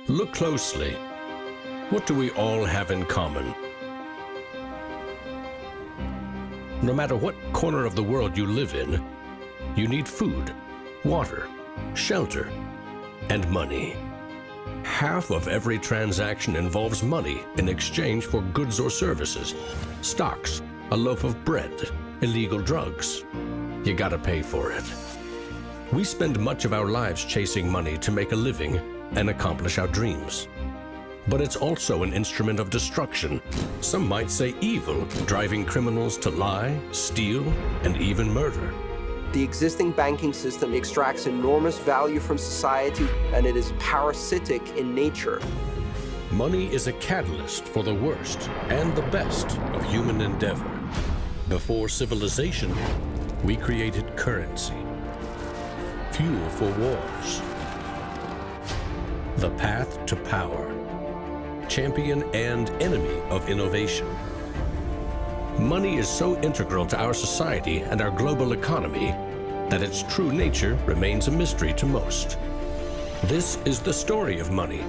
Look closely. What do we all have in common? No matter what corner of the world you live in, you need food, water, shelter, and money. Half of every transaction involves money in exchange for goods or services, stocks, a loaf of bread, illegal drugs. You gotta pay for it. We spend much of our lives chasing money to make a living and accomplish our dreams. But it's also an instrument of destruction. Some might say evil, driving criminals to lie, steal, and even murder. The existing banking system extracts enormous value from society, and it is parasitic in nature. Money is a catalyst for the worst and the best of human endeavor. Before civilization, we created currency, fuel for wars, the path to power, champion and enemy of innovation. Money is so integral to our society and our global economy that its true nature remains a mystery to most. This is the story of money,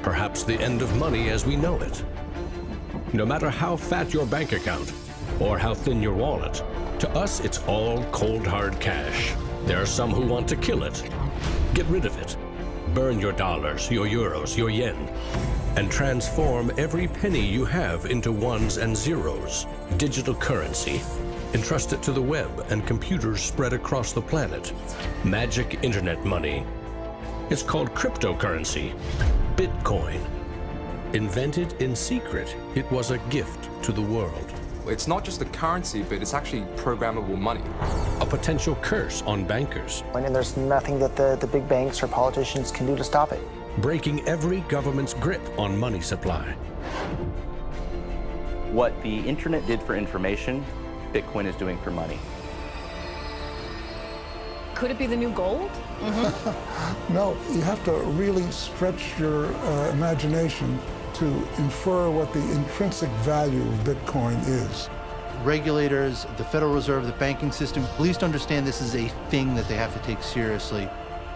perhaps the end of money as we know it. No matter how fat your bank account or how thin your wallet, to us it's all cold hard cash. There are some who want to kill it. Get rid of it. Burn your dollars, your euros, your yen, and transform every penny you have into ones and zeros, digital currency. Entrust it to the web and computers spread across the planet. Magic internet money. It's called cryptocurrency, Bitcoin. Invented in secret, it was a gift to the world. It's not just a currency, but it's actually programmable money. A potential curse on bankers. And there's nothing that the big banks or politicians can do to stop it. Breaking every government's grip on money supply. What the internet did for information, Bitcoin is doing for money. Could it be the new gold? No, you have to really stretch your imagination to infer what the intrinsic value of Bitcoin is. Regulators, the Federal Reserve, the banking system, at least understand this is a thing that they have to take seriously.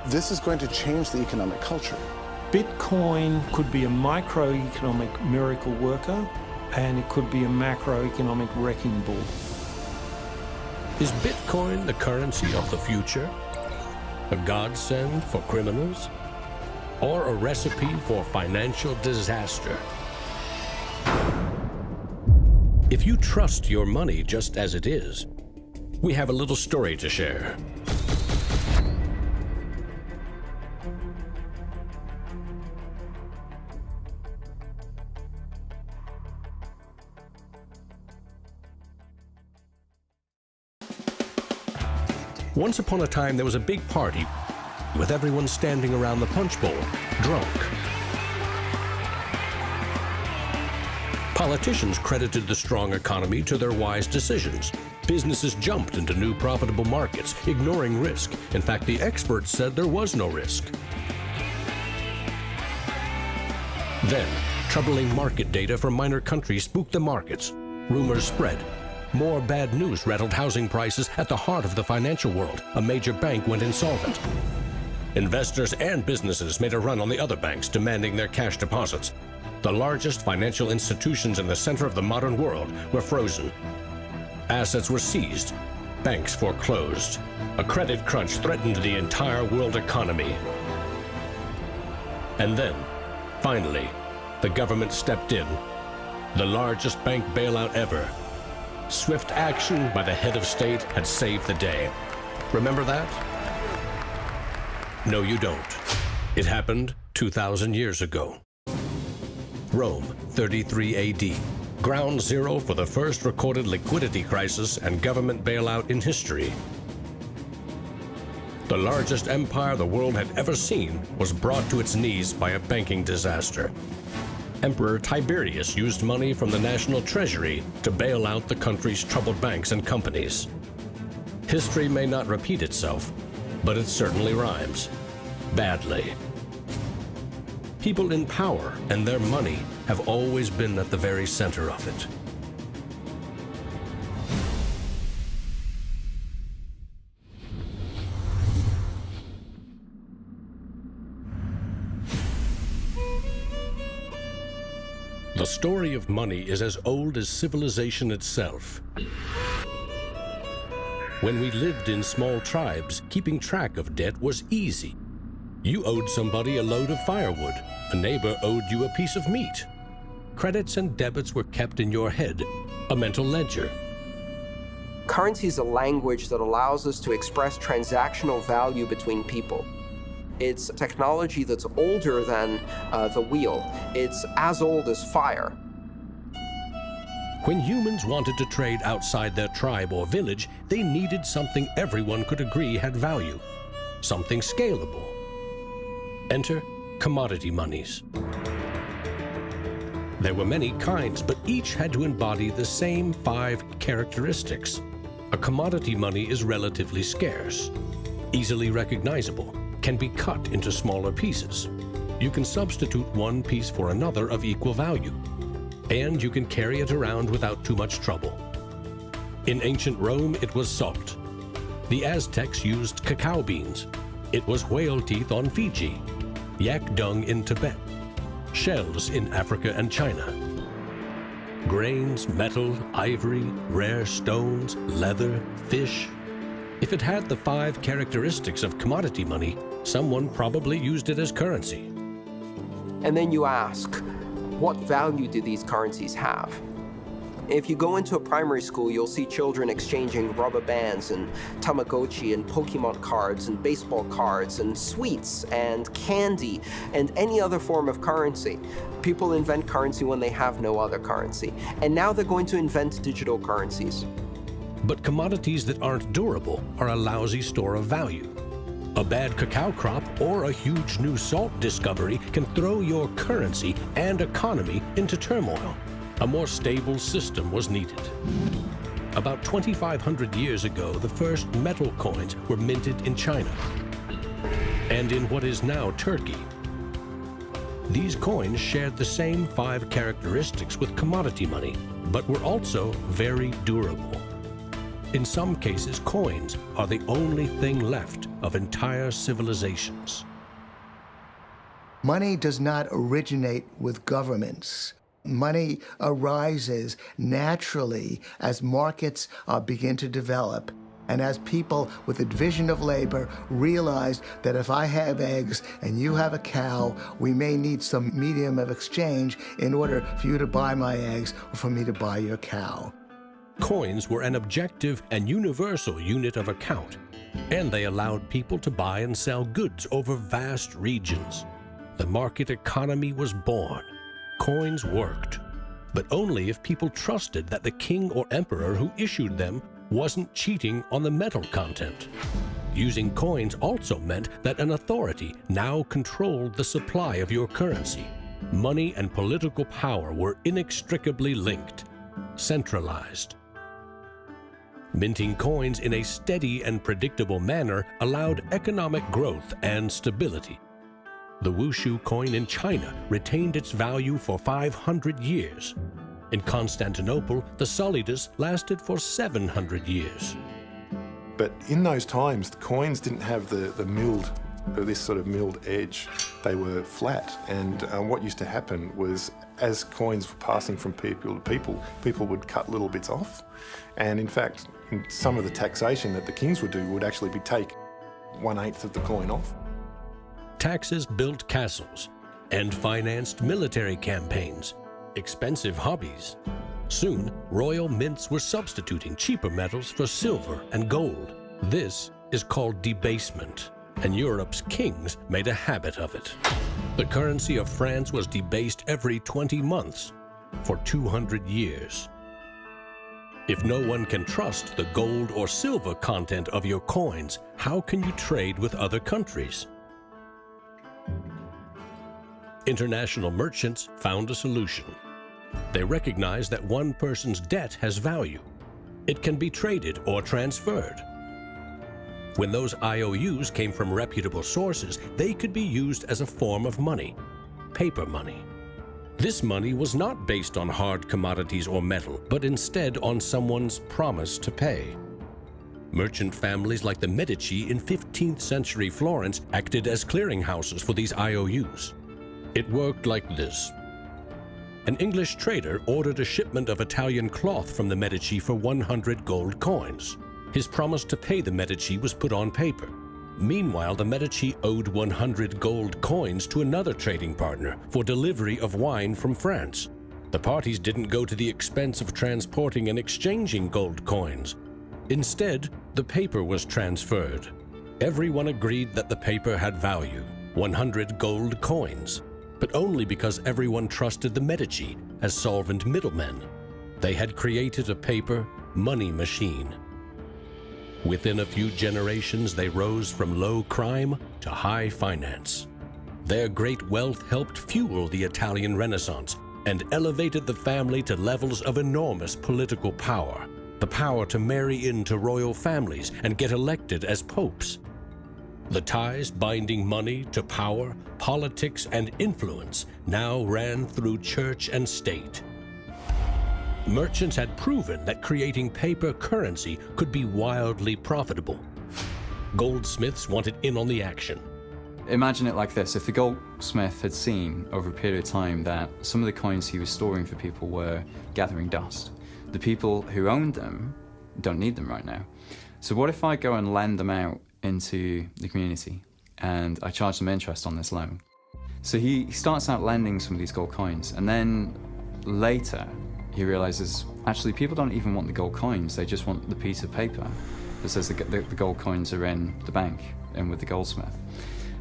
This is going to change the economic culture. Bitcoin could be a microeconomic miracle worker, and it could be a macroeconomic wrecking ball. Is Bitcoin the currency of the future? A godsend for criminals? Or a recipe for financial disaster? If you trust your money just as it is, we have a little story to share. Once upon a time, there was a big party with everyone standing around the punch bowl, drunk. Politicians credited the strong economy to their wise decisions. Businesses jumped into new profitable markets, ignoring risk. In fact, the experts said there was no risk. Then, troubling market data from minor countries spooked the markets. Rumors spread. More bad news rattled housing prices at the heart of the financial world. A major bank went insolvent. Investors and businesses made a run on the other banks, demanding their cash deposits. The largest financial institutions in the center of the modern world were frozen. Assets were seized. Banks foreclosed. A credit crunch threatened the entire world economy. And then, finally, the government stepped in. The largest bank bailout ever. Swift action by the head of state had saved the day. Remember that? No, you don't. It happened 2,000 years ago. Rome, 33 AD. Ground zero for the first recorded liquidity crisis and government bailout in history. The largest empire the world had ever seen was brought to its knees by a banking disaster. Emperor Tiberius used money from the national treasury to bail out the country's troubled banks and companies. History may not repeat itself, but it certainly rhymes. Badly. People in power and their money have always been at the very center of it. The story of money is as old as civilization itself. When we lived in small tribes, keeping track of debt was easy. You owed somebody a load of firewood. A neighbor owed you a piece of meat. Credits and debits were kept in your head, a mental ledger. Currency is a language that allows us to express transactional value between people. It's technology that's older than the wheel. It's as old as fire. When humans wanted to trade outside their tribe or village, they needed something everyone could agree had value, something scalable. Enter commodity monies. There were many kinds, but each had to embody the same 5 characteristics. A commodity money is relatively scarce, easily recognizable, can be cut into smaller pieces. You can substitute one piece for another of equal value, and you can carry it around without too much trouble. In ancient Rome, it was salt. The Aztecs used cacao beans. It was whale teeth on Fiji, yak dung in Tibet, shells in Africa and China. Grains, metal, ivory, rare stones, leather, fish. If it had the 5 characteristics of commodity money, someone probably used it as currency. And then you ask, what value do these currencies have? If you go into a primary school, you'll see children exchanging rubber bands and Tamagotchi and Pokemon cards and baseball cards and sweets and candy and any other form of currency. People invent currency when they have no other currency. And now they're going to invent digital currencies. But commodities that aren't durable are a lousy store of value. A bad cacao crop or a huge new salt discovery can throw your currency and economy into turmoil. A more stable system was needed. About 2,500 years ago, the first metal coins were minted in China and in what is now Turkey. These coins shared the same 5 characteristics with commodity money, but were also very durable. In some cases, coins are the only thing left of entire civilizations. Money does not originate with governments. Money arises naturally as markets begin to develop and as people with a division of labor realize that if I have eggs and you have a cow, we may need some medium of exchange in order for you to buy my eggs or for me to buy your cow. Coins were an objective and universal unit of account, and they allowed people to buy and sell goods over vast regions. The market economy was born. Coins worked, but only if people trusted that the king or emperor who issued them wasn't cheating on the metal content. Using coins also meant that an authority now controlled the supply of your currency. Money and political power were inextricably linked, centralized. Minting coins in a steady and predictable manner allowed economic growth and stability. The Wushu coin in China retained its value for 500 years. In Constantinople, the solidus lasted for 700 years. But in those times, the coins didn't have the milled, this sort of milled edge. They were flat, and what used to happen was as coins were passing from people to people, people would cut little bits off. And in fact, in some of the taxation that the kings would do would actually be take 1/8 of the coin off. Taxes built castles and financed military campaigns, expensive hobbies. Soon, royal mints were substituting cheaper metals for silver and gold. This is called debasement, and Europe's kings made a habit of it. The currency of France was debased every 20 months for 200 years. If no one can trust the gold or silver content of your coins, how can you trade with other countries? International merchants found a solution. They recognized that one person's debt has value. It can be traded or transferred. When those IOUs came from reputable sources, they could be used as a form of money, paper money. This money was not based on hard commodities or metal, but instead on someone's promise to pay. Merchant families like the Medici in 15th century Florence acted as clearinghouses for these IOUs. It worked like this. an English trader ordered a shipment of Italian cloth from the Medici for 100 gold coins. His promise to pay the Medici was put on paper. Meanwhile, the Medici owed 100 gold coins to another trading partner for delivery of wine from France. The parties didn't go to the expense of transporting and exchanging gold coins. Instead, the paper was transferred. Everyone agreed that the paper had value, 100 gold coins, but only because everyone trusted the Medici as solvent middlemen. They had created a paper money machine. Within a few generations, they rose from low crime to high finance. Their great wealth helped fuel the Italian Renaissance and elevated the family to levels of enormous political power. The power to marry into royal families and get elected as popes. The ties binding money to power, politics, and influence now ran through church and state. Merchants had proven that creating paper currency could be wildly profitable. Goldsmiths wanted in on the action. Imagine it like this: if the goldsmith had seen over a period of time that some of the coins he was storing for people were gathering dust, the people who owned them don't need them right now. So what if I go and lend them out into the community and I charge them interest on this loan? So he starts out lending some of these gold coins, and then later he realizes actually people don't even want the gold coins, they just want the piece of paper that says the gold coins are in the bank and with the goldsmith.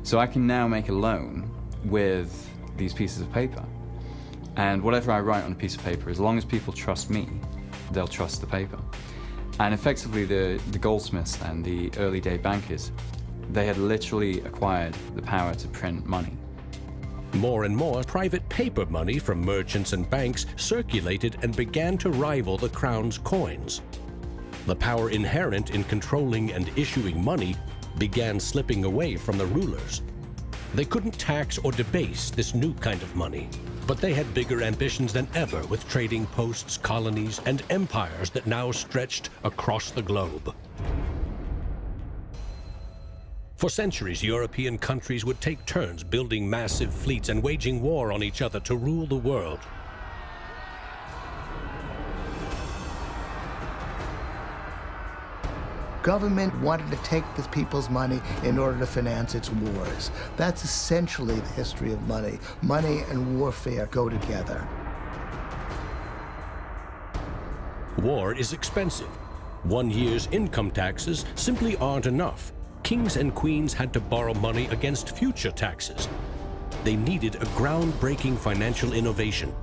So I can now make a loan with these pieces of paper, and whatever I write on a piece of paper, as long as people trust me, they'll trust the paper. And effectively the goldsmiths and the early day bankers, they had literally acquired the power to print money. More and more private paper money from merchants and banks circulated and began to rival the crown's coins. The power inherent in controlling and issuing money began slipping away from the rulers. They couldn't tax or debase this new kind of money, but they had bigger ambitions than ever with trading posts, colonies, and empires that now stretched across the globe. For centuries, European countries would take turns building massive fleets and waging war on each other to rule the world. Government wanted to take the people's money in order to finance its wars. That's essentially the history of money. Money and warfare go together. War is expensive. 1 year's income taxes simply aren't enough. Kings and queens had to borrow money against future taxes. They needed a groundbreaking financial innovation: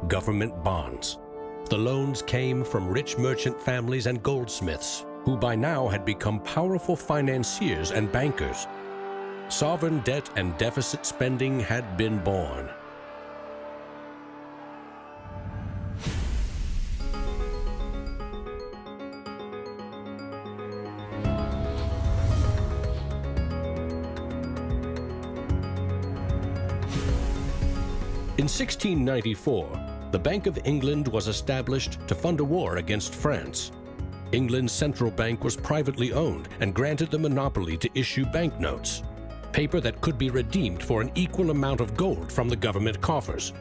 government bonds. The loans came from rich merchant families and goldsmiths, who by now had become powerful financiers and bankers. Sovereign debt and deficit spending had been born. In 1694, the Bank of England was established to fund a war against France. England's central bank was privately owned and granted the monopoly to issue banknotes, paper that could be redeemed for an equal amount of gold from the government coffers.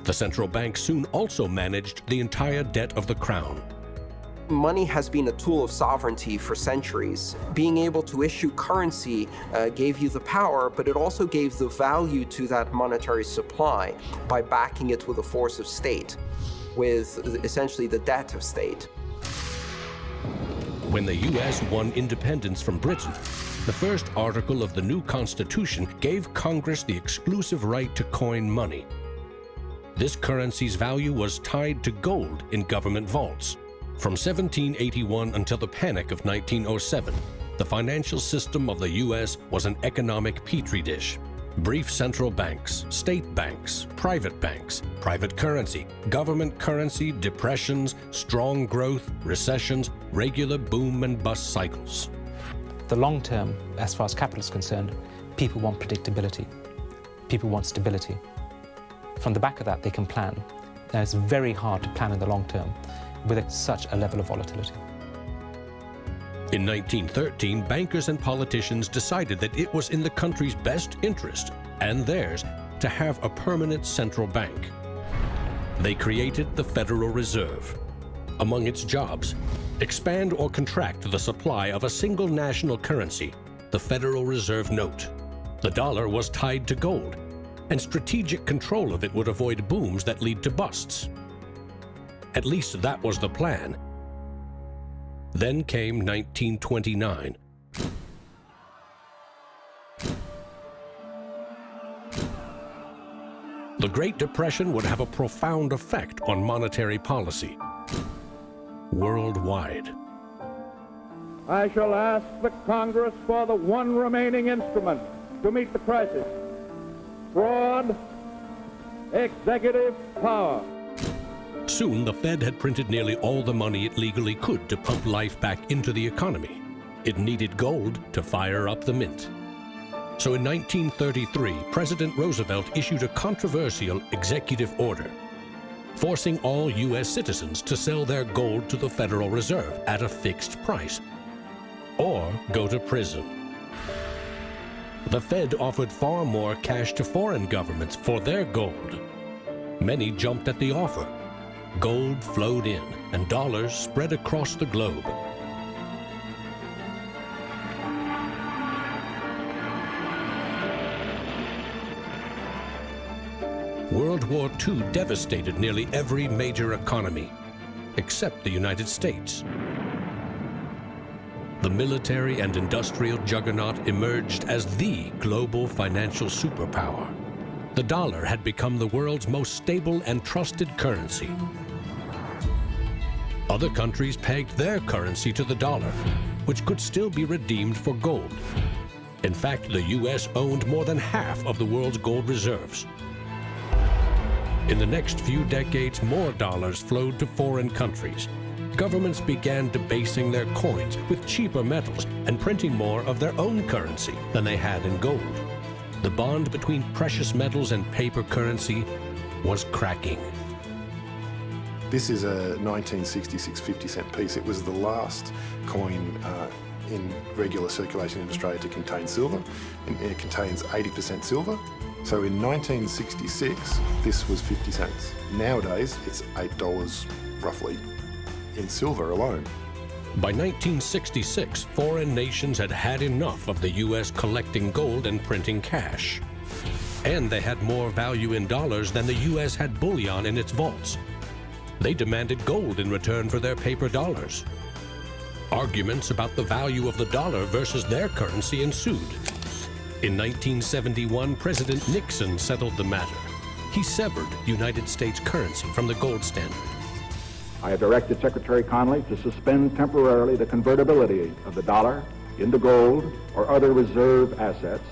The central bank soon also managed the entire debt of the crown. Money has been a tool of sovereignty for centuries. Being able to issue currency gave you the power, but it also gave the value to that monetary supply by backing it with a force of state, with essentially the debt of state. When the U.S. won independence from Britain, the first article of the new Constitution gave Congress the exclusive right to coin money. This currency's value was tied to gold in government vaults. From 1781 until the Panic of 1907, the financial system of the U.S. was an economic petri dish. Brief central banks, state banks, private currency, government currency, depressions, strong growth, recessions, regular boom and bust cycles. The long term, as far as capital is concerned, people want predictability. People want stability. From the back of that, they can plan. Now, it's very hard to plan in the long term with such a level of volatility. In 1913, bankers and politicians decided that it was in the country's best interest, and theirs, to have a permanent central bank. They created the Federal Reserve. Among its jobs, expand or contract the supply of a single national currency, the Federal Reserve note. The dollar was tied to gold, and strategic control of it would avoid booms that lead to busts. At least that was the plan. Then came 1929. The Great Depression would have a profound effect on monetary policy worldwide. I shall ask the Congress for the one remaining instrument to meet the crisis: broad executive power. Soon, the Fed had printed nearly all the money it legally could to pump life back into the economy. It needed gold to fire up the mint. So in 1933, President Roosevelt issued a controversial executive order, forcing all U.S. citizens to sell their gold to the Federal Reserve at a fixed price, or go to prison. The Fed offered far more cash to foreign governments for their gold. Many jumped at the offer. Gold flowed in, and dollars spread across the globe. World War II devastated nearly every major economy, except the United States. The military and industrial juggernaut emerged as the global financial superpower. The dollar had become the world's most stable and trusted currency. Other countries pegged their currency to the dollar, which could still be redeemed for gold. In fact, the U.S. owned more than half of the world's gold reserves. In the next few decades, more dollars flowed to foreign countries. Governments began debasing their coins with cheaper metals and printing more of their own currency than they had in gold. The bond between precious metals and paper currency was cracking. This is a 1966 50-cent piece. It was the last coin in regular circulation in Australia to contain silver, and it contains 80% silver. So in 1966, this was 50 cents. Nowadays, it's $8 roughly in silver alone. By 1966, foreign nations had had enough of the U.S. collecting gold and printing cash. And they had more value in dollars than the U.S. had bullion in its vaults. They demanded gold in return for their paper dollars. Arguments about the value of the dollar versus their currency ensued. In 1971, President Nixon settled the matter. He severed United States currency from the gold standard. I have directed Secretary Connally to suspend temporarily the convertibility of the dollar into gold or other reserve assets,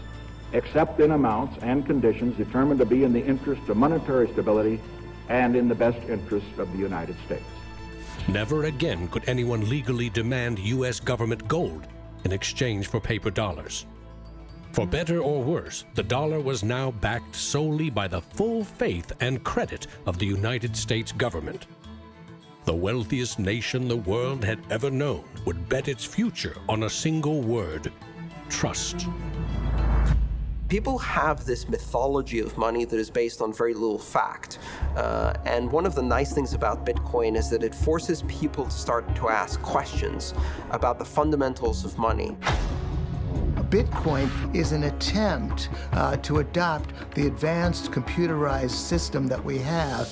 except in amounts and conditions determined to be in the interest of monetary stability and in the best interest of the United States. Never again could anyone legally demand U.S. government gold in exchange for paper dollars. For better or worse, the dollar was now backed solely by the full faith and credit of the United States government. The wealthiest nation the world had ever known would bet its future on a single word: trust. People have this mythology of money that is based on very little fact. And one of the nice things about Bitcoin is that it forces people to start to ask questions about the fundamentals of money. Bitcoin is an attempt to adopt the advanced computerized system that we have,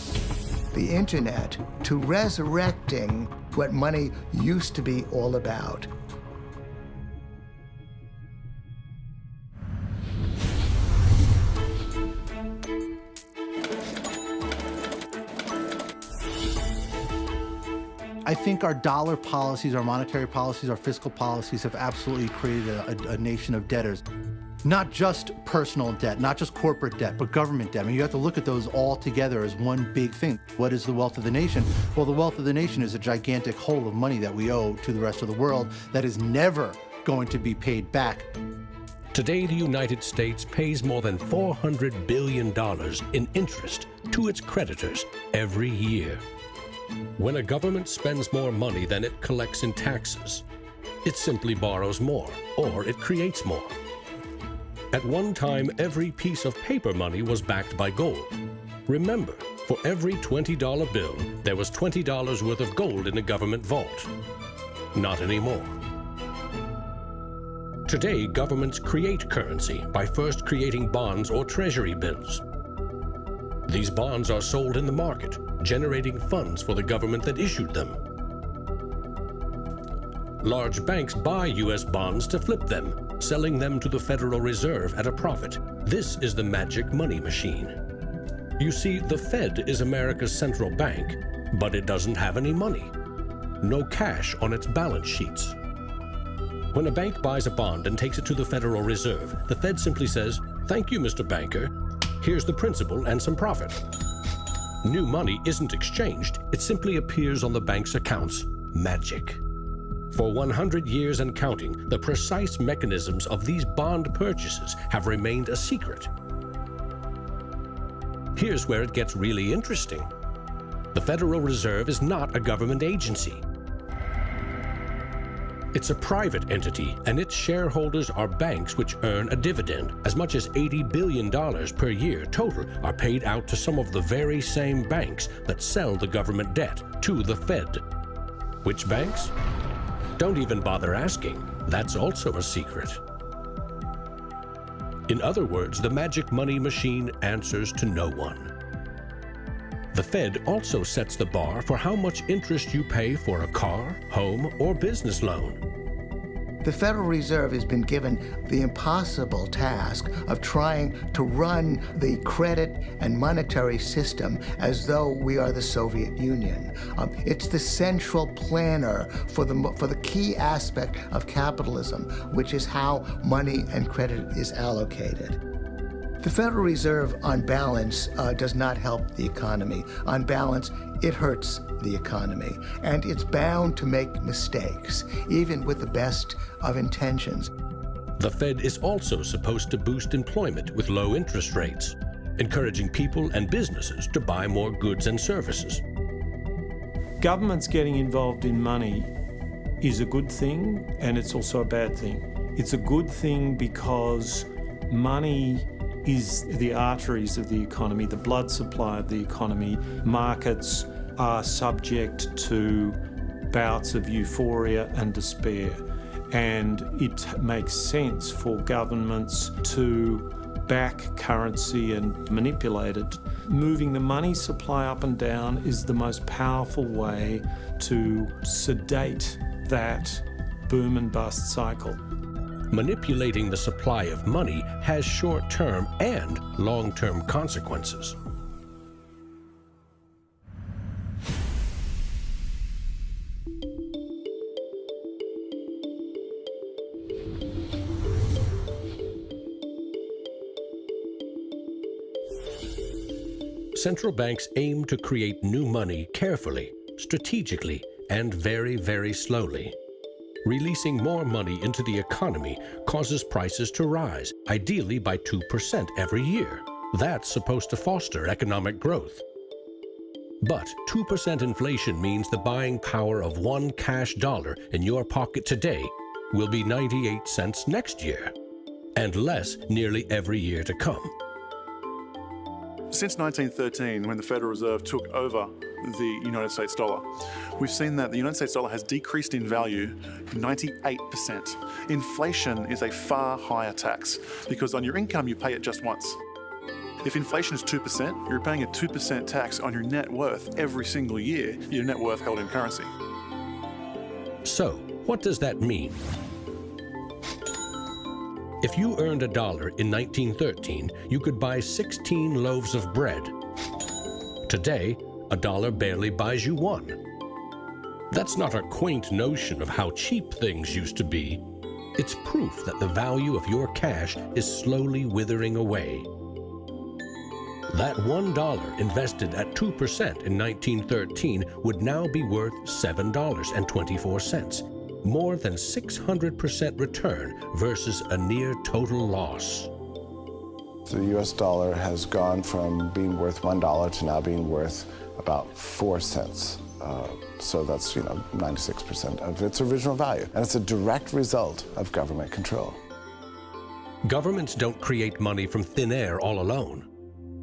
the internet, to resurrecting what money used to be all about. I think our dollar policies, our monetary policies, our fiscal policies have absolutely created a nation of debtors. Not just personal debt, not just corporate debt, but government debt. I mean, you have to look at those all together as one big thing. What is the wealth of the nation? Well, the wealth of the nation is a gigantic hole of money that we owe to the rest of the world that is never going to be paid back. Today, the United States pays more than $400 billion in interest to its creditors every year. When a government spends more money than it collects in taxes, it simply borrows more, or it creates more. At one time, every piece of paper money was backed by gold. Remember, for every $20 bill, there was $20 worth of gold in a government vault. Not anymore. Today, governments create currency by first creating bonds or treasury bills. These bonds are sold in the market, generating funds for the government that issued them. Large banks buy U.S. bonds to flip them, selling them to the Federal Reserve at a profit. This is the magic money machine. You see, the Fed is America's central bank, but it doesn't have any money. No cash on its balance sheets. When a bank buys a bond and takes it to the Federal Reserve, the Fed simply says, "Thank you, Mr. Banker. Here's the principal and some profit." New money isn't exchanged. It simply appears on the bank's accounts. Magic. For 100 years and counting, the precise mechanisms of these bond purchases have remained a secret. Here's where it gets really interesting. The Federal Reserve is not a government agency. It's a private entity, and its shareholders are banks which earn a dividend. As much as $80 billion per year total are paid out to some of the very same banks that sell the government debt to the Fed. Which banks? Don't even bother asking. That's also a secret. In other words, the magic money machine answers to no one. The Fed also sets the bar for how much interest you pay for a car, home, or business loan. The Federal Reserve has been given the impossible task of trying to run the credit and monetary system as though we are the Soviet Union. It's the central planner for the key aspect of capitalism, which is how money and credit is allocated. The Federal Reserve, on balance, does not help the economy. On balance, it hurts the economy. And it's bound to make mistakes, even with the best of intentions. The Fed is also supposed to boost employment with low interest rates, encouraging people and businesses to buy more goods and services. Governments getting involved in money is a good thing, and it's also a bad thing. It's a good thing because money is the arteries of the economy, the blood supply of the economy. Markets are subject to bouts of euphoria and despair, and it makes sense for governments to back currency and manipulate it. Moving the money supply up and down is the most powerful way to sedate that boom and bust cycle. Manipulating the supply of money has short-term and long-term consequences. Central banks aim to create new money carefully, strategically, and very, very slowly. Releasing more money into the economy causes prices to rise, ideally by 2% every year. That's supposed to foster economic growth. But 2% inflation means the buying power of one cash dollar in your pocket today will be 98 cents next year, and less nearly every year to come. Since 1913, when the Federal Reserve took over the United States dollar, we've seen that the United States dollar has decreased in value 98%. Inflation is a far higher tax because on your income you pay it just once. If inflation is 2%, you're paying a 2% tax on your net worth every single year, your net worth held in currency. So, what does that mean? If you earned $1 in 1913, you could buy 16 loaves of bread. Today, $1 barely buys you one. That's not a quaint notion of how cheap things used to be. It's proof that the value of your cash is slowly withering away. That $1 invested at 2% in 1913 would now be worth $7.24. More than 600% return versus a near total loss. The US dollar has gone from being worth $1 to now being worth about 4 cents. So that's, 96% of its original value. And it's a direct result of government control. Governments don't create money from thin air all alone.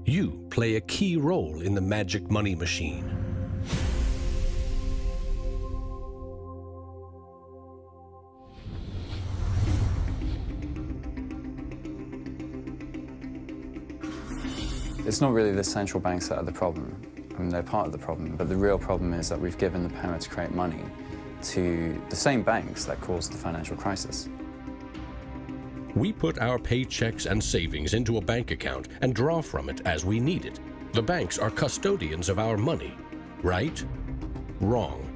You play a key role in the magic money machine. It's not really the central banks that are the problem. I mean, they're part of the problem, but the real problem is that we've given the power to create money to the same banks that caused the financial crisis. We put our paychecks and savings into a bank account and draw from it as we need it. The banks are custodians of our money. Right? Wrong.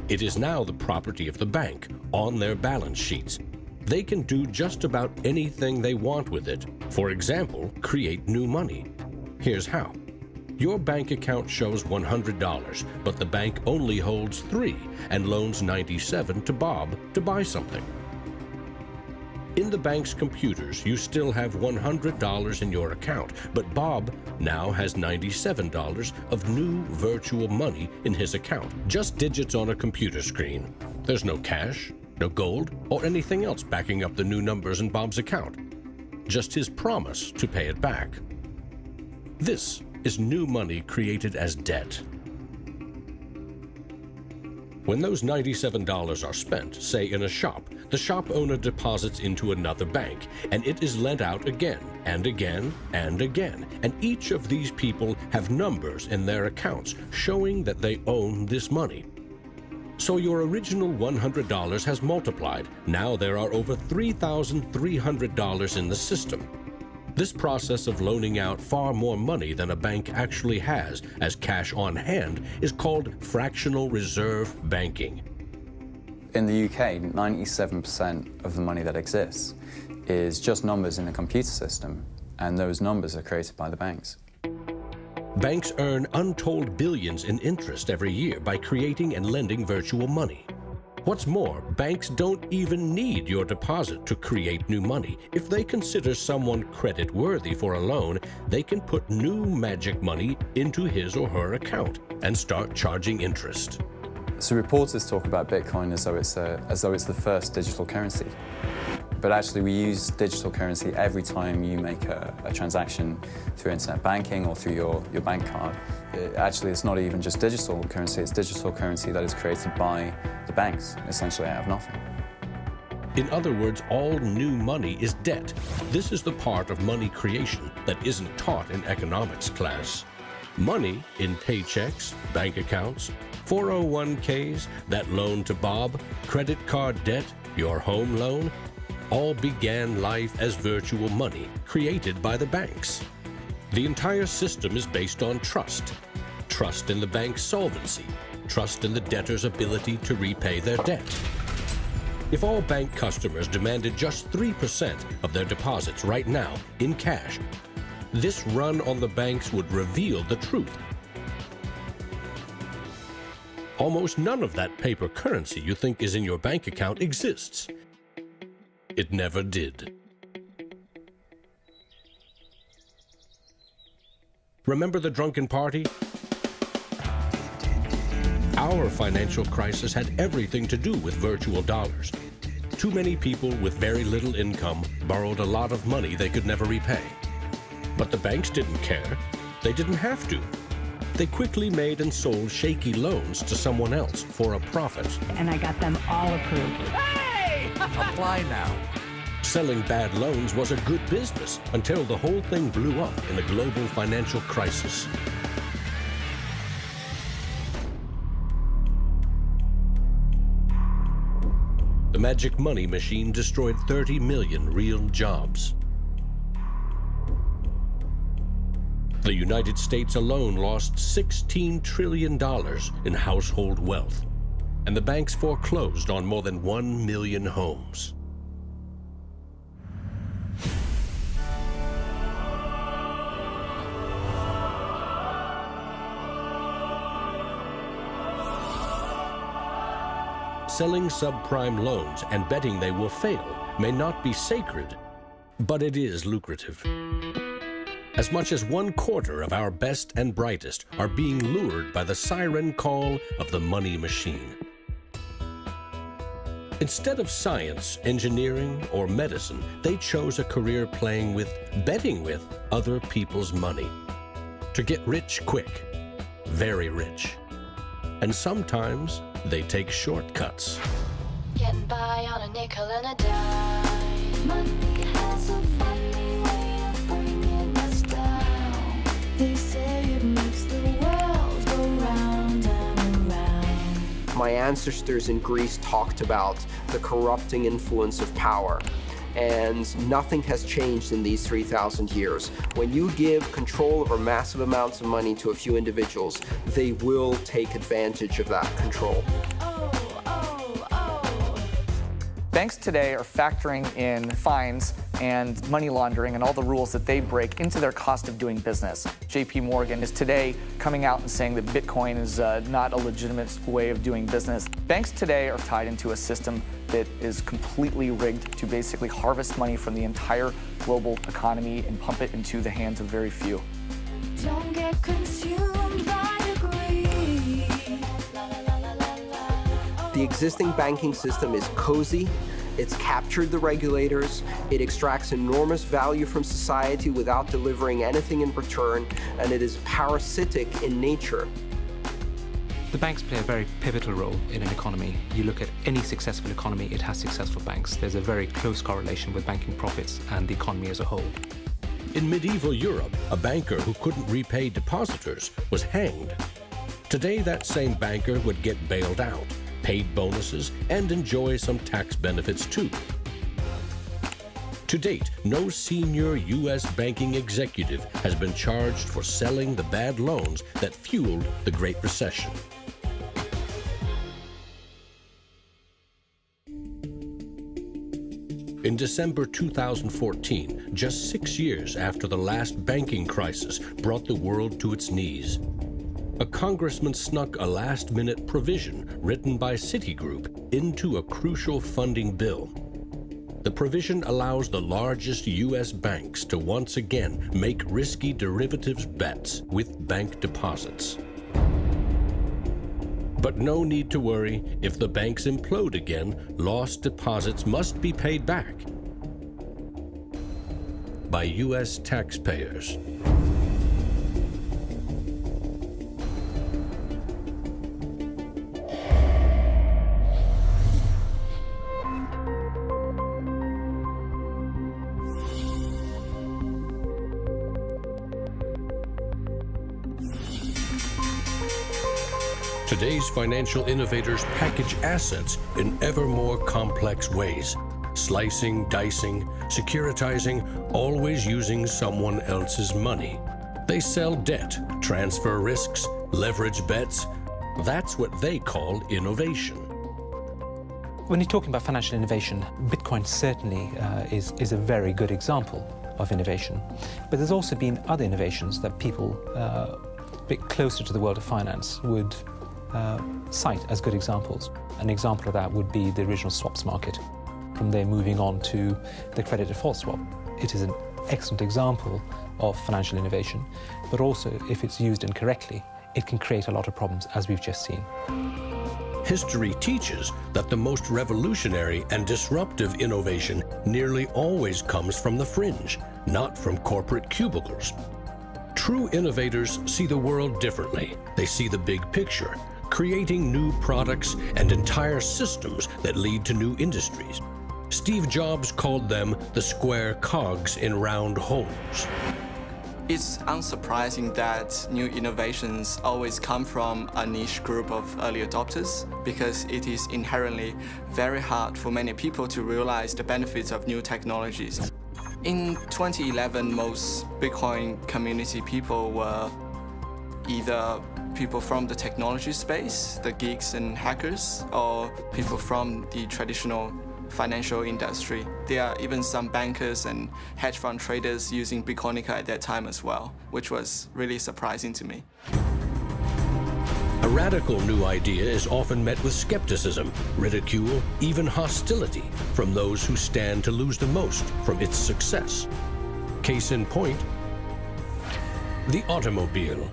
It is now the property of the bank on their balance sheets. They can do just about anything they want with it. For example, create new money. Here's how. Your bank account shows $100, but the bank only holds $3 and loans $97 to Bob to buy something. In the bank's computers, you still have $100 in your account, but Bob now has $97 of new virtual money in his account, just digits on a computer screen. There's no cash, no gold, or anything else backing up the new numbers in Bob's account. Just his promise to pay it back. This is new money created as debt. When those $97 are spent, say in a shop, the shop owner deposits into another bank, and it is lent out again, and again, and again. And each of these people have numbers in their accounts showing that they own this money. So your original $100 has multiplied. Now there are over $3,300 in the system. This process of loaning out far more money than a bank actually has as cash on hand is called fractional reserve banking. In the UK, 97% of the money that exists is just numbers in a computer system, and those numbers are created by the banks. Banks earn untold billions in interest every year by creating and lending virtual money. What's more, banks don't even need your deposit to create new money. If they consider someone credit-worthy for a loan, they can put new magic money into his or her account and start charging interest. So reporters talk about Bitcoin as though it's the first digital currency. But actually we use digital currency every time you make a transaction through internet banking or through your bank card. Actually, it's not even just digital currency, it's digital currency that is created by the banks, essentially out of nothing. In other words, all new money is debt. This is the part of money creation that isn't taught in economics class. Money in paychecks, bank accounts, 401ks, that loan to Bob, credit card debt, your home loan, all began life as virtual money created by the banks. The entire system is based on trust. Trust in the bank's solvency. Trust in the debtor's ability to repay their debt. If all bank customers demanded just 3% of their deposits right now in cash, this run on the banks would reveal the truth. Almost none of that paper currency you think is in your bank account exists. It never did. Remember the drunken party? Our financial crisis had everything to do with virtual dollars. Too many people with very little income borrowed a lot of money they could never repay. But the banks didn't care. They didn't have to. They quickly made and sold shaky loans to someone else for a profit. And I got them all approved. Hey! Apply now. Selling bad loans was a good business until the whole thing blew up in a global financial crisis. The magic money machine destroyed 30 million real jobs. The United States alone lost $16 trillion in household wealth, and the banks foreclosed on more than 1 million homes. Selling subprime loans and betting they will fail may not be sacred, but it is lucrative. As much as 1/4 of our best and brightest are being lured by the siren call of the money machine. Instead of science, engineering, or medicine, they chose a career betting with other people's money. To get rich quick, very rich. And sometimes they take shortcuts. Getting by on a nickel and a dime. Money has a funny way of bringing us down. They say it makes the world go round and around. My ancestors in Greece talked about the corrupting influence of power. And nothing has changed in these 3,000 years. When you give control over massive amounts of money to a few individuals, they will take advantage of that control. Banks today are factoring in fines and money laundering and all the rules that they break into their cost of doing business. JP Morgan is today coming out and saying that Bitcoin is not a legitimate way of doing business. Banks today are tied into a system that is completely rigged to basically harvest money from the entire global economy and pump it into the hands of very few. Don't get consumed by greed. The existing banking system is cozy, it's captured the regulators, it extracts enormous value from society without delivering anything in return, and it is parasitic in nature. The banks play a very pivotal role in an economy. You look at any successful economy, it has successful banks. There's a very close correlation with banking profits and the economy as a whole. In medieval Europe, a banker who couldn't repay depositors was hanged. Today, that same banker would get bailed out, paid bonuses, and enjoy some tax benefits too. To date, no senior U.S. banking executive has been charged for selling the bad loans that fueled the Great Recession. In December 2014, just 6 years after the last banking crisis brought the world to its knees, a congressman snuck a last-minute provision written by Citigroup into a crucial funding bill. The provision allows the largest U.S. banks to once again make risky derivatives bets with bank deposits. But no need to worry. If the banks implode again, lost deposits must be paid back by U.S. taxpayers. Today's financial innovators package assets in ever more complex ways, slicing, dicing, securitizing, always using someone else's money. They sell debt, transfer risks, leverage bets. That's what they call innovation. When you're talking about financial innovation, Bitcoin certainly is a very good example of innovation. But there's also been other innovations that people a bit closer to the world of finance would cite as good examples. An example of that would be the original swaps market. From there moving on to the credit default swap. It is an excellent example of financial innovation, but also if it's used incorrectly, it can create a lot of problems, as we've just seen. History teaches that the most revolutionary and disruptive innovation nearly always comes from the fringe, not from corporate cubicles. True innovators see the world differently. They see the big picture, creating new products and entire systems that lead to new industries. Steve Jobs called them the square cogs in round holes. It's unsurprising that new innovations always come from a niche group of early adopters because it is inherently very hard for many people to realize the benefits of new technologies. In 2011, most Bitcoin community people were either people from the technology space, the geeks and hackers, or people from the traditional financial industry. There are even some bankers and hedge fund traders using Bitcoinica at that time as well, which was really surprising to me. A radical new idea is often met with skepticism, ridicule, even hostility from those who stand to lose the most from its success. Case in point, the automobile.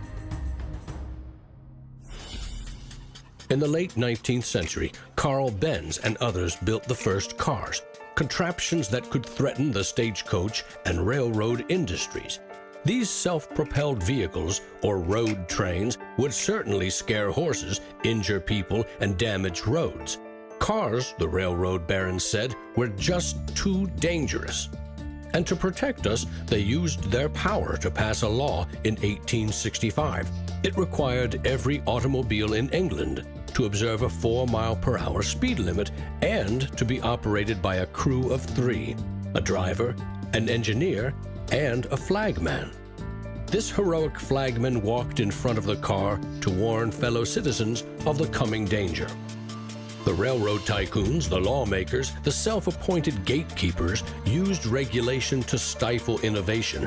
In the late 19th century, Carl Benz and others built the first cars, contraptions that could threaten the stagecoach and railroad industries. These self-propelled vehicles, or road trains, would certainly scare horses, injure people, and damage roads. Cars, the railroad barons said, were just too dangerous. And to protect us, they used their power to pass a law in 1865. It required every automobile in England to observe a 4-mile-per-hour speed limit and to be operated by a crew of 3, a driver, an engineer, and a flagman. This heroic flagman walked in front of the car to warn fellow citizens of the coming danger. The railroad tycoons, the lawmakers, the self-appointed gatekeepers used regulation to stifle innovation.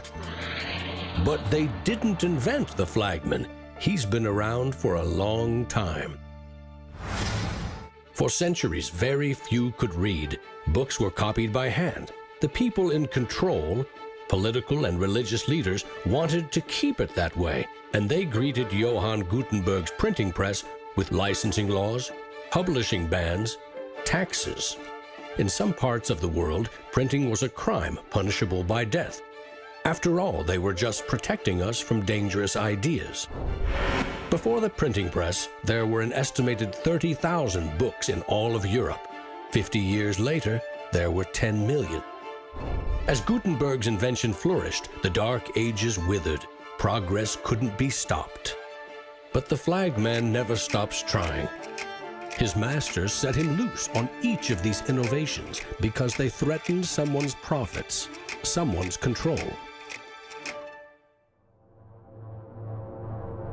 But they didn't invent the flagman. He's been around for a long time. For centuries, very few could read. Books were copied by hand. The people in control, political and religious leaders, wanted to keep it that way, and they greeted Johann Gutenberg's printing press with licensing laws, publishing bans, taxes. In some parts of the world, printing was a crime punishable by death. After all, they were just protecting us from dangerous ideas. Before the printing press, there were an estimated 30,000 books in all of Europe. 50 years later, there were 10 million. As Gutenberg's invention flourished, the Dark Ages withered. Progress couldn't be stopped. But the flagman never stops trying. His masters set him loose on each of these innovations because they threatened someone's profits, someone's control.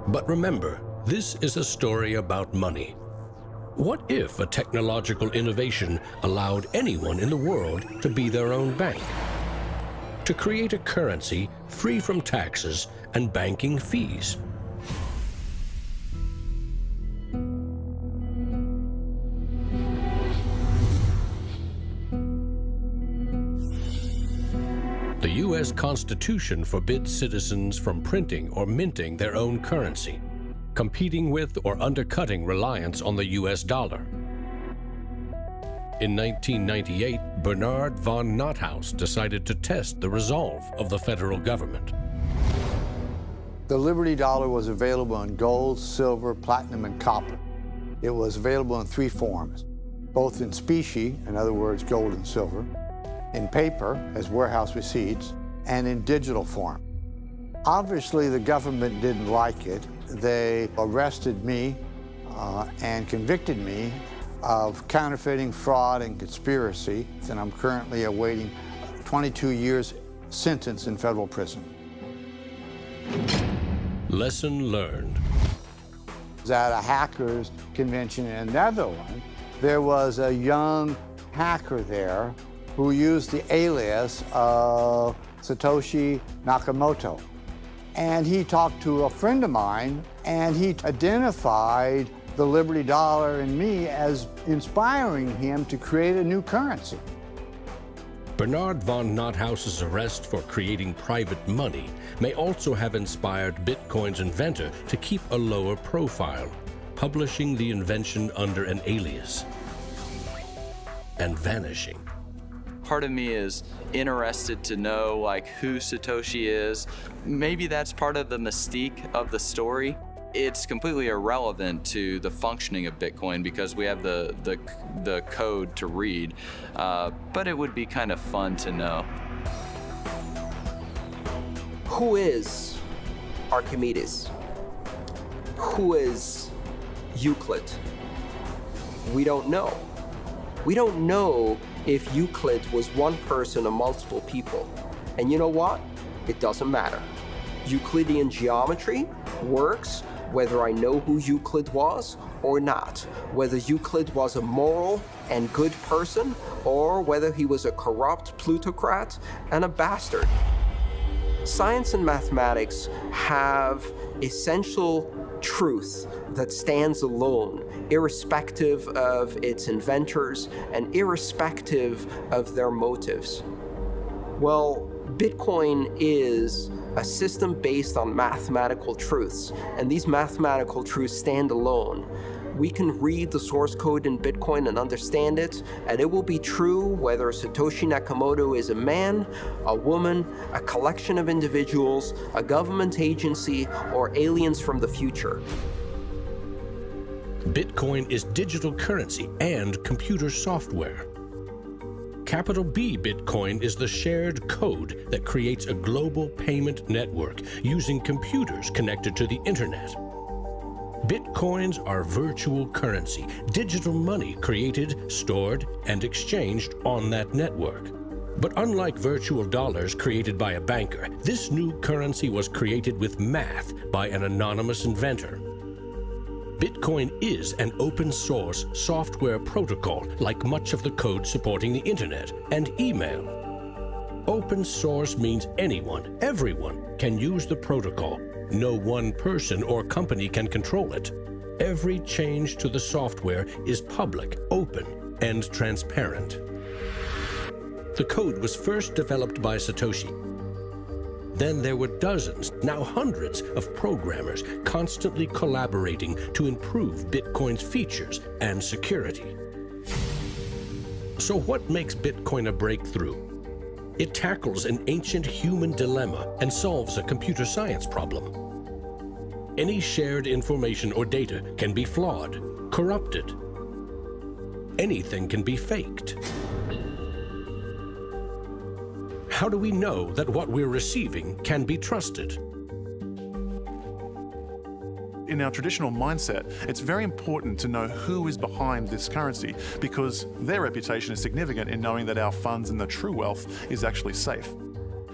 But remember, this is a story about money. What if a technological innovation allowed anyone in the world to be their own bank? To create a currency free from taxes and banking fees? The U.S. Constitution forbids citizens from printing or minting their own currency, competing with or undercutting reliance on the U.S. dollar. In 1998, Bernard von Nothaus decided to test the resolve of the federal government. The Liberty Dollar was available in gold, silver, platinum, and copper. It was available in 3 forms, both in specie, in other words, gold and silver, in paper, as warehouse receipts, and in digital form. Obviously, the government didn't like it. They arrested me and convicted me of counterfeiting, fraud, and conspiracy, and I'm currently awaiting 22 years sentence in federal prison. Lesson learned. At a hackers convention in the Netherlands, there was a young hacker there who used the alias of Satoshi Nakamoto. And he talked to a friend of mine, and he identified the Liberty Dollar and me as inspiring him to create a new currency. Bernard von Nothaus's arrest for creating private money may also have inspired Bitcoin's inventor to keep a lower profile, publishing the invention under an alias and vanishing. Part of me is interested to know like who Satoshi is. Maybe that's part of the mystique of the story. It's completely irrelevant to the functioning of Bitcoin because we have the code to read, but it would be kind of fun to know. Who is Archimedes? Who is Euclid? We don't know. We don't know if Euclid was one person or multiple people. And you know what? It doesn't matter. Euclidean geometry works whether I know who Euclid was or not, whether Euclid was a moral and good person or whether he was a corrupt plutocrat and a bastard. Science and mathematics have essential truth that stands alone, irrespective of its inventors and irrespective of their motives. Well, Bitcoin is a system based on mathematical truths, and these mathematical truths stand alone. We can read the source code in Bitcoin and understand it, and it will be true whether Satoshi Nakamoto is a man, a woman, a collection of individuals, a government agency, or aliens from the future. Bitcoin is digital currency and computer software. Capital B Bitcoin is the shared code that creates a global payment network using computers connected to the internet. Bitcoins are virtual currency, digital money created, stored, and exchanged on that network. But unlike virtual dollars created by a banker, this new currency was created with math by an anonymous inventor. Bitcoin is an open-source software protocol like much of the code supporting the internet and email. Open source means anyone, everyone, can use the protocol. No one person or company can control it. Every change to the software is public, open, and transparent. The code was first developed by Satoshi. Then there were dozens, now hundreds, of programmers constantly collaborating to improve Bitcoin's features and security. So what makes Bitcoin a breakthrough? It tackles an ancient human dilemma and solves a computer science problem. Any shared information or data can be flawed, corrupted. Anything can be faked. How do we know that what we're receiving can be trusted? In our traditional mindset, it's very important to know who is behind this currency because their reputation is significant in knowing that our funds and the true wealth is actually safe.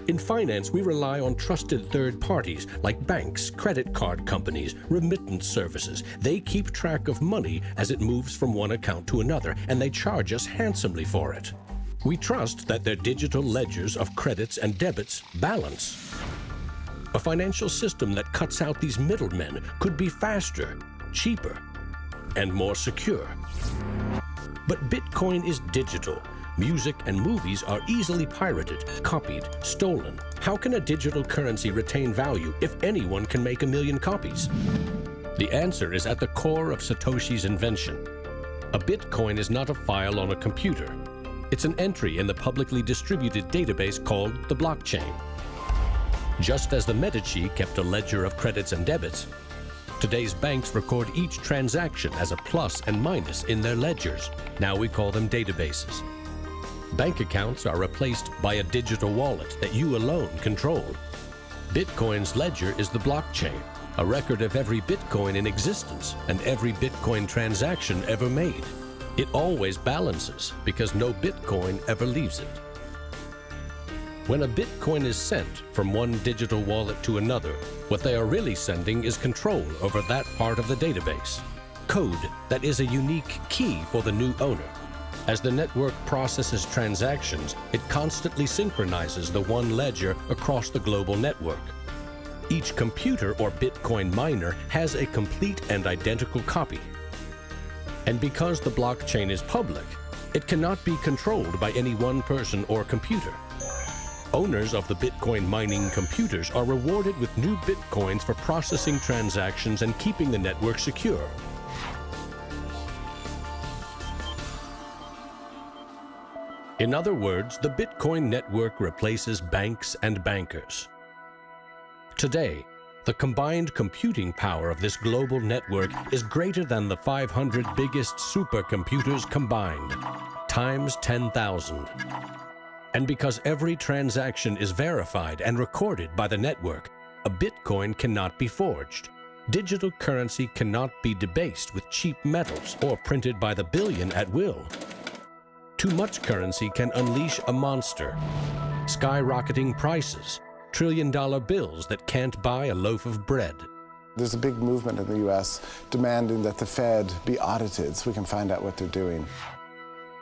In finance, we rely on trusted third parties like banks, credit card companies, remittance services. They keep track of money as it moves from one account to another, and they charge us handsomely for it. We trust that their digital ledgers of credits and debits balance. A financial system that cuts out these middlemen could be faster, cheaper, and more secure. But Bitcoin is digital. Music and movies are easily pirated, copied, stolen. How can a digital currency retain value if anyone can make 1 million copies? The answer is at the core of Satoshi's invention. A Bitcoin is not a file on a computer. It's an entry in the publicly distributed database called the blockchain. Just as the Medici kept a ledger of credits and debits, today's banks record each transaction as a plus and minus in their ledgers. Now we call them databases. Bank accounts are replaced by a digital wallet that you alone control. Bitcoin's ledger is the blockchain, a record of every Bitcoin in existence and every Bitcoin transaction ever made. It always balances because no Bitcoin ever leaves it. When a Bitcoin is sent from one digital wallet to another, what they are really sending is control over that part of the database. Code that is a unique key for the new owner. As the network processes transactions, it constantly synchronizes the one ledger across the global network. Each computer or Bitcoin miner has a complete and identical copy. And because the blockchain is public, it cannot be controlled by any one person or computer. Owners of the Bitcoin mining computers are rewarded with new Bitcoins for processing transactions and keeping the network secure. In other words, the Bitcoin network replaces banks and bankers. Today, the combined computing power of this global network is greater than the 500 biggest supercomputers combined, times 10,000. And because every transaction is verified and recorded by the network, a Bitcoin cannot be forged. Digital currency cannot be debased with cheap metals or printed by the billion at will. Too much currency can unleash a monster, skyrocketing prices, trillion-dollar bills that can't buy a loaf of bread. There's a big movement in the U.S. demanding that the Fed be audited so we can find out what they're doing.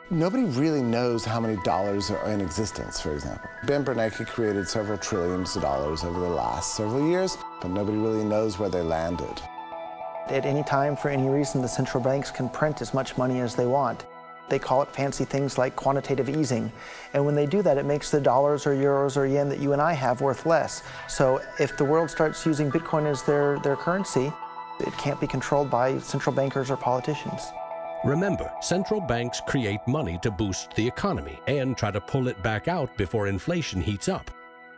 Nobody really knows how many dollars are in existence, for example. Ben Bernanke created several trillions of dollars over the last several years, but nobody really knows where they landed. At any time, for any reason, the central banks can print as much money as they want. They call it fancy things like quantitative easing. And when they do that, it makes the dollars or euros or yen that you and I have worth less. So if the world starts using Bitcoin as their currency, It can't be controlled by central bankers or politicians. Remember, central banks create money to boost the economy and try to pull it back out before inflation heats up.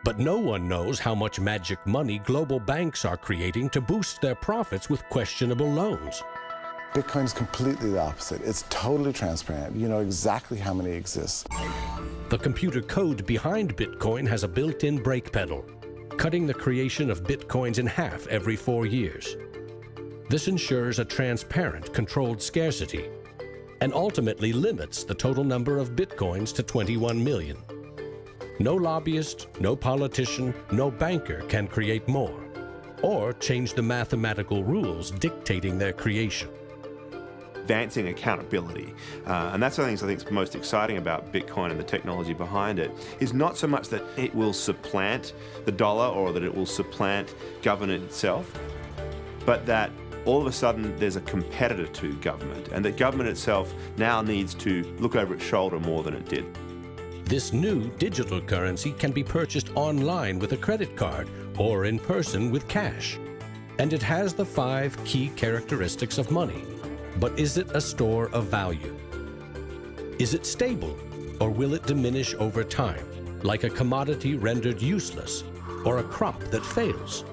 But no one knows how much magic money global banks are creating to boost their profits with questionable loans. Bitcoin is completely the opposite. It's totally transparent. You know exactly how many exist. The computer code behind Bitcoin has a built-in brake pedal, cutting the creation of Bitcoins in half every 4 years. This ensures a transparent, controlled scarcity and ultimately limits the total number of Bitcoins to 21 million. No lobbyist, no politician, no banker can create more or change the mathematical rules dictating their creation. Advancing accountability. And that's one of the things I think is most exciting about Bitcoin and the technology behind it, is not so much that it will supplant the dollar or that it will supplant government itself, but that all of a sudden there's a competitor to government, and that government itself now needs to look over its shoulder more than it did. This new digital currency can be purchased online with a credit card or in person with cash. And it has the 5 key characteristics of money. But is it a store of value? Is it stable, or will it diminish over time, like a commodity rendered useless, or a crop that fails?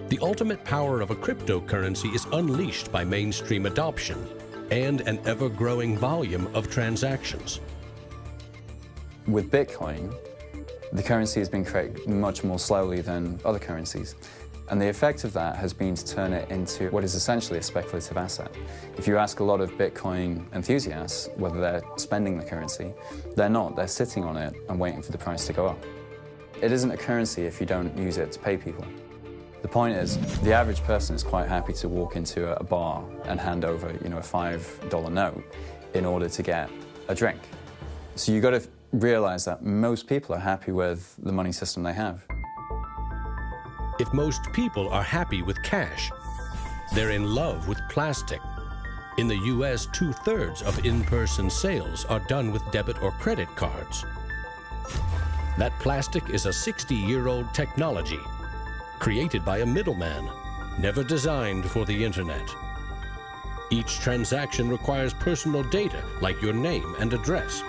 The ultimate power of a cryptocurrency is unleashed by mainstream adoption and an ever-growing volume of transactions. With Bitcoin, the currency has been created much more slowly than other currencies. And the effect of that has been to turn it into what is essentially a speculative asset. If you ask a lot of Bitcoin enthusiasts whether they're spending the currency, they're not. They're sitting on it and waiting for the price to go up. It isn't a currency if you don't use it to pay people. The point is, the average person is quite happy to walk into a bar and hand over, a $5 note in order to get a drink. So you've got to realize that most people are happy with the money system they have. If most people are happy with cash, they're in love with plastic. In the US, 2/3 of in-person sales are done with debit or credit cards. That plastic is a 60-year-old technology, created by a middleman, never designed for the internet. Each transaction requires personal data, like your name and address.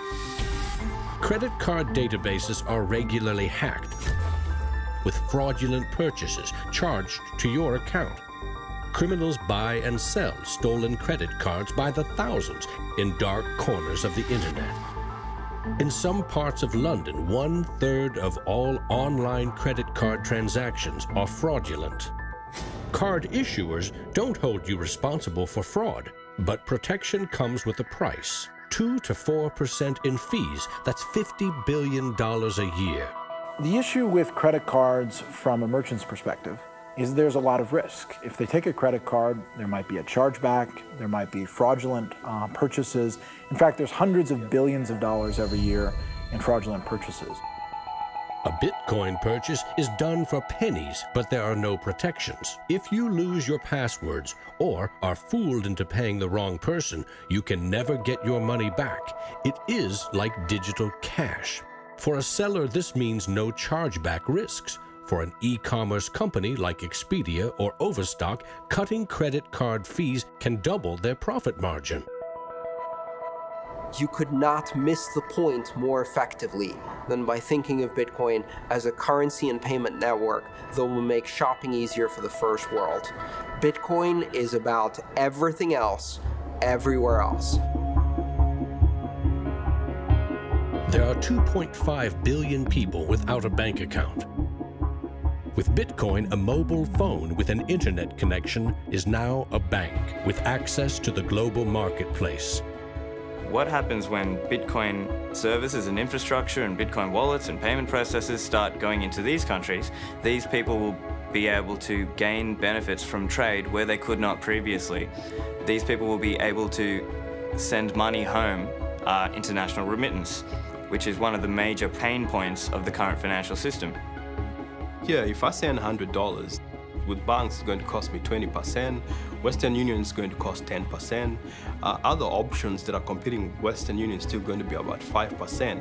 Credit card databases are regularly hacked, with fraudulent purchases charged to your account. Criminals buy and sell stolen credit cards by the thousands in dark corners of the internet. In some parts of London, 1/3 of all online credit card transactions are fraudulent. Card issuers don't hold you responsible for fraud, but protection comes with a price. 2 to 4% in fees. That's $50 billion a year. The issue with credit cards from a merchant's perspective is there's a lot of risk. If they take a credit card, there might be a chargeback, there might be fraudulent purchases. In fact, there's hundreds of billions of dollars every year in fraudulent purchases. A Bitcoin purchase is done for pennies, but there are no protections. If you lose your passwords or are fooled into paying the wrong person, you can never get your money back. It is like digital cash. For a seller, this means no chargeback risks. For an e-commerce company like Expedia or Overstock, cutting credit card fees can double their profit margin. You could not miss the point more effectively than by thinking of Bitcoin as a currency and payment network that will make shopping easier for the first world. Bitcoin is about everything else, everywhere else. There are 2.5 billion people without a bank account. With Bitcoin, a mobile phone with an internet connection is now a bank with access to the global marketplace. What happens when Bitcoin services and infrastructure and Bitcoin wallets and payment processors start going into these countries? These people will be able to gain benefits from trade where they could not previously. These people will be able to send money home, international remittance, which is one of the major pain points of the current financial system. Here, if I send $100, with banks it's going to cost me 20%, Western Union is going to cost 10%, other options that are competing with Western Union is still going to be about 5%.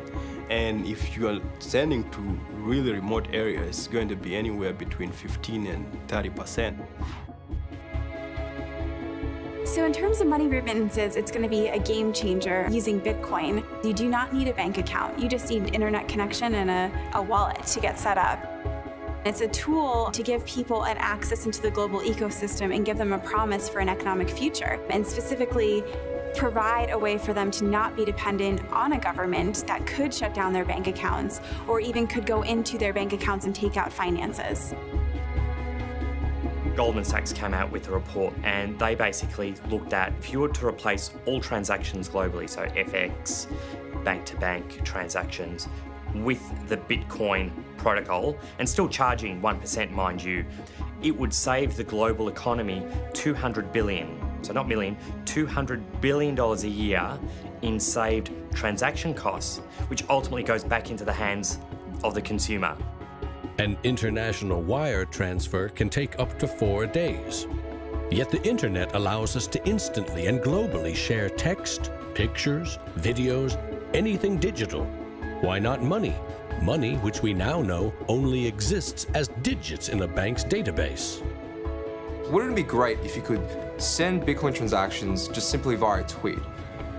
And if you are sending to really remote areas, it's going to be anywhere between 15 and 30%. So in terms of money remittances, it's going to be a game changer using Bitcoin. You do not need a bank account. You just need an internet connection and a wallet to get set up. It's a tool to give people an access into the global ecosystem and give them a promise for an economic future, and specifically provide a way for them to not be dependent on a government that could shut down their bank accounts or even could go into their bank accounts and take out finances. Goldman Sachs came out with a report and they basically looked at if you were to replace all transactions globally, so FX, bank-to-bank transactions, with the Bitcoin protocol, and still charging 1%, mind you, it would save the global economy $200 billion, so not million, $200 billion a year in saved transaction costs, which ultimately goes back into the hands of the consumer. An international wire transfer can take up to 4 days. Yet the internet allows us to instantly and globally share text, pictures, videos, anything digital. Why not money? Money which we now know only exists as digits in a bank's database. Wouldn't it be great if you could send Bitcoin transactions just simply via tweet?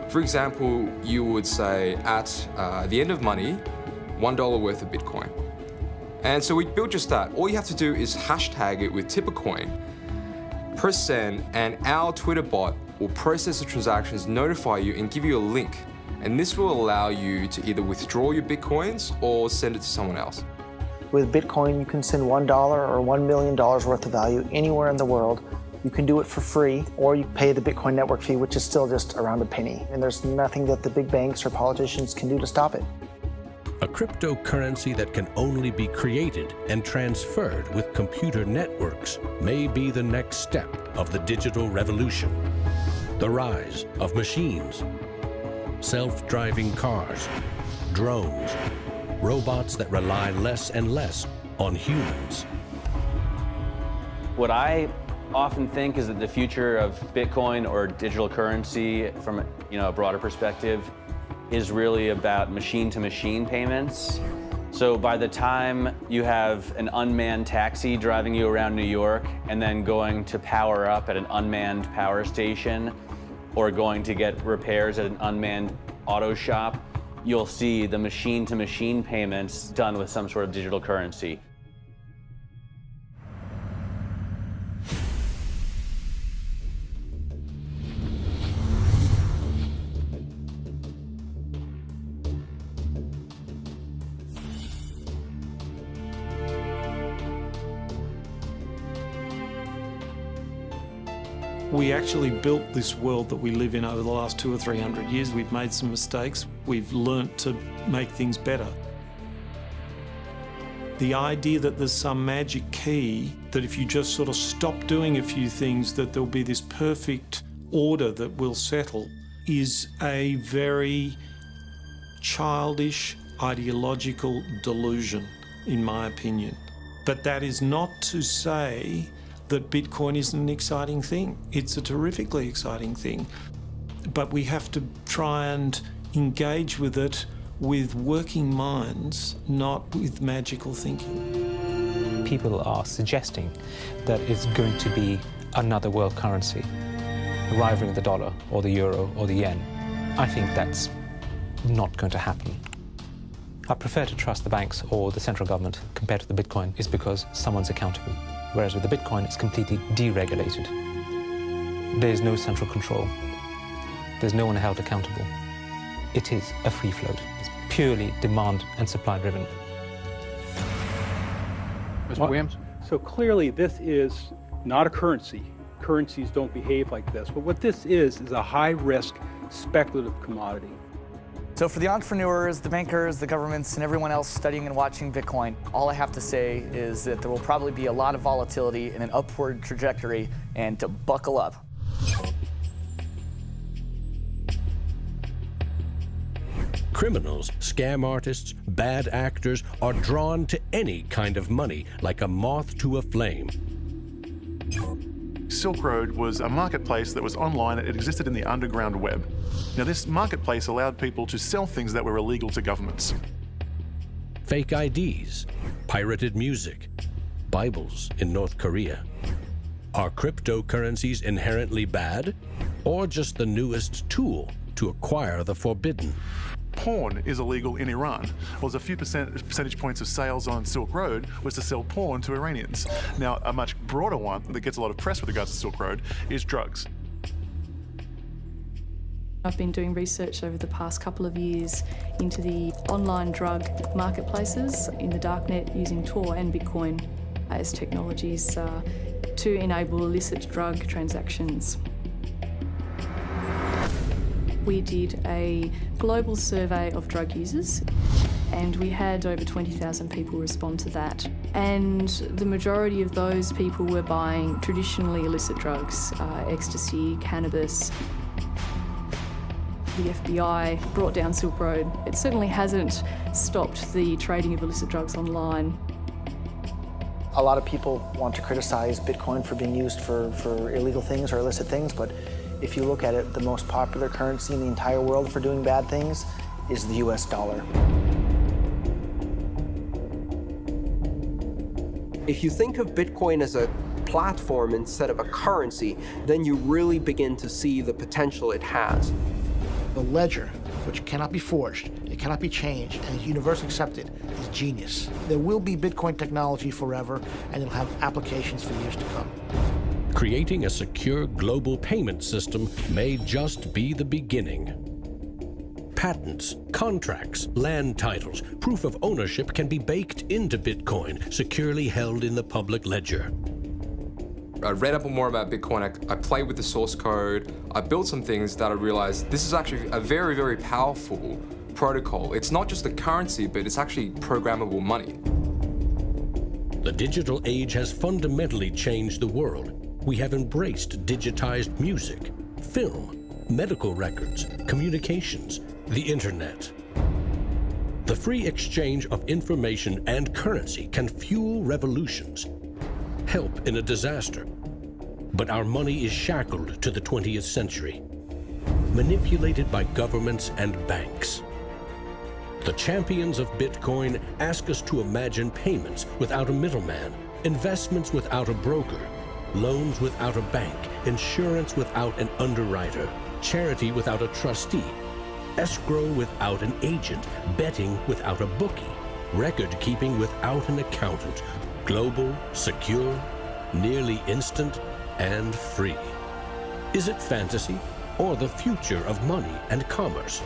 For example, you would say at the end of money, $1 worth of Bitcoin. And so we built just that. All you have to do is hashtag it with TipperCoin, press send, and our Twitter bot will process the transactions, notify you, and give you a link. And this will allow you to either withdraw your Bitcoins or send it to someone else. With Bitcoin, you can send $1 or $1 million worth of value anywhere in the world. You can do it for free, or you pay the Bitcoin network fee, which is still just around a penny. And there's nothing that the big banks or politicians can do to stop it. A cryptocurrency that can only be created and transferred with computer networks may be the next step of the digital revolution. The rise of machines, self-driving cars, drones, robots that rely less and less on humans. What I often think is that the future of Bitcoin or digital currency from a broader perspective is really about machine-to-machine payments. So by the time you have an unmanned taxi driving you around New York and then going to power up at an unmanned power station or going to get repairs at an unmanned auto shop, you'll see the machine-to-machine payments done with some sort of digital currency. We actually built this world that we live in over the last 200 or 300 years. We've made some mistakes. We've learnt to make things better. The idea that there's some magic key, that if you just sort of stop doing a few things, that there'll be this perfect order that will settle, is a very childish, ideological delusion, in my opinion. But that is not to say that Bitcoin isn't an exciting thing. It's a terrifically exciting thing. But we have to try and engage with it with working minds, not with magical thinking. People are suggesting that it's going to be another world currency, rivaling the dollar or the euro or the yen. I think that's not going to happen. I prefer to trust the banks or the central government compared to the Bitcoin is because someone's accountable. Whereas with the Bitcoin, it's completely deregulated. There's no central control. There's no one held accountable. It is a free float. It's purely demand and supply driven. Mr. Williams? So clearly this is not a currency. Currencies don't behave like this. But what this is a high-risk speculative commodity. So for the entrepreneurs, the bankers, the governments, and everyone else studying and watching Bitcoin, all I have to say is that there will probably be a lot of volatility and an upward trajectory, and to buckle up. Criminals, scam artists, bad actors are drawn to any kind of money like a moth to a flame. Silk Road was a marketplace that was online. It existed in the underground web. Now, this marketplace allowed people to sell things that were illegal to governments. Fake IDs, pirated music, Bibles in North Korea. Are cryptocurrencies inherently bad? or just the newest tool to acquire the forbidden? Porn is illegal in Iran. Well, there's a few percentage points of sales on Silk Road was to sell porn to Iranians. Now, a much broader one that gets a lot of press with regards to Silk Road is drugs. I've been doing research over the past couple of years into the online drug marketplaces in the darknet using Tor and Bitcoin as technologies to enable illicit drug transactions. We did a global survey of drug users, and we had over 20,000 people respond to that. And the majority of those people were buying traditionally illicit drugs, ecstasy, cannabis. The FBI brought down Silk Road. It certainly hasn't stopped the trading of illicit drugs online. A lot of people want to criticize Bitcoin for being used for illegal things or illicit things, but if you look at it, the most popular currency in the entire world for doing bad things is the US dollar. If you think of Bitcoin as a platform instead of a currency, then you really begin to see the potential it has. The ledger, which cannot be forged, it cannot be changed, and is universally accepted, is genius. There will be Bitcoin technology forever, and it'll have applications for years to come. Creating a secure global payment system may just be the beginning. Patents, contracts, land titles, proof of ownership can be baked into Bitcoin, securely held in the public ledger. I read up more about Bitcoin, I played with the source code, I built some things that I realized this is actually a very, very powerful protocol. It's not just a currency, but it's actually programmable money. The digital age has fundamentally changed the world. We have embraced digitized music, film, medical records, communications, the internet. The free exchange of information and currency can fuel revolutions, help in a disaster. But our money is shackled to the 20th century, manipulated by governments and banks. The champions of Bitcoin ask us to imagine payments without a middleman, investments without a broker, loans without a bank, insurance without an underwriter, charity without a trustee, escrow without an agent, betting without a bookie, record keeping without an accountant, global, secure, nearly instant, and free. Is it fantasy or the future of money and commerce?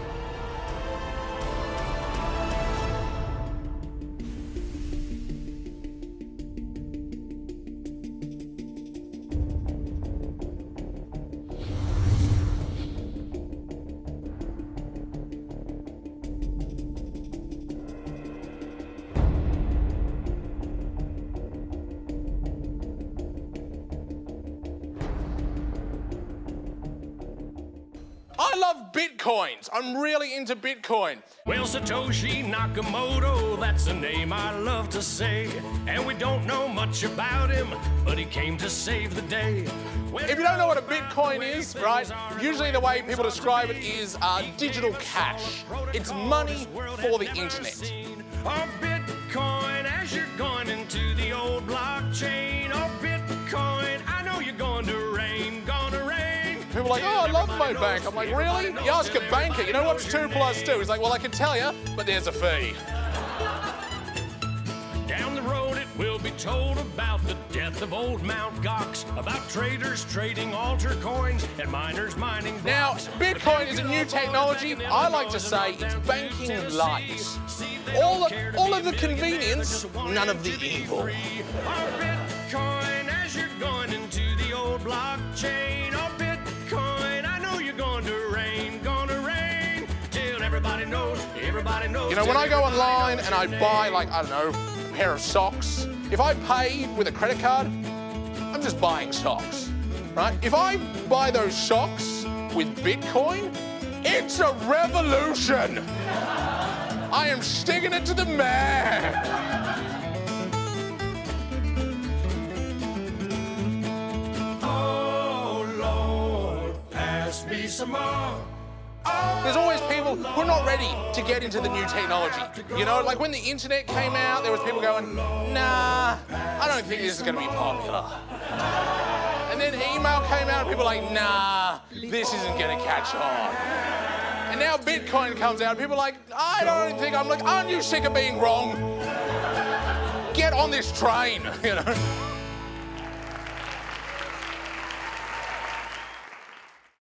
I love Bitcoins. I'm really into Bitcoin. Well, Satoshi Nakamoto, that's a name I love to say. And we don't know much about him, but he came to save the day. If you don't know what a Bitcoin is, right, usually the way people describe it is digital cash. It's money for the internet. Oh, Bitcoin, as you're going into the old blockchain. Oh, Bitcoin, I know you're going to rain, gonna rain. People are like, oh, I love my bank. I'm like, really? You ask a banker, you know what's 2 + 2? He's like, well, I can tell you, but there's a fee. Down the road it will be told about the death of old Mt. Gox, about traders trading altar coins and miners mining blocks. Now, Bitcoin is a new technology. I like to say it's banking light. All of the convenience, none of the evil. Bitcoin, as you're going into the old blockchain. Oh, Bitcoin, I know you're going to rain, till everybody knows, You know, when I go online and I buy, like, I don't know, a pair of socks, if I pay with a credit card, I'm just buying socks, right? If I buy those socks with Bitcoin, it's a revolution. I am sticking it to the man. Me some more. There's always people who are not ready to get into the new technology. You know, like when the internet came out, there was people going, nah, I don't think this is going to be popular. And then email came out, and people were like, nah, this isn't going to catch on. And now Bitcoin comes out, and people are like, I don't think, I'm like, aren't you sick of being wrong? Get on this train, you know?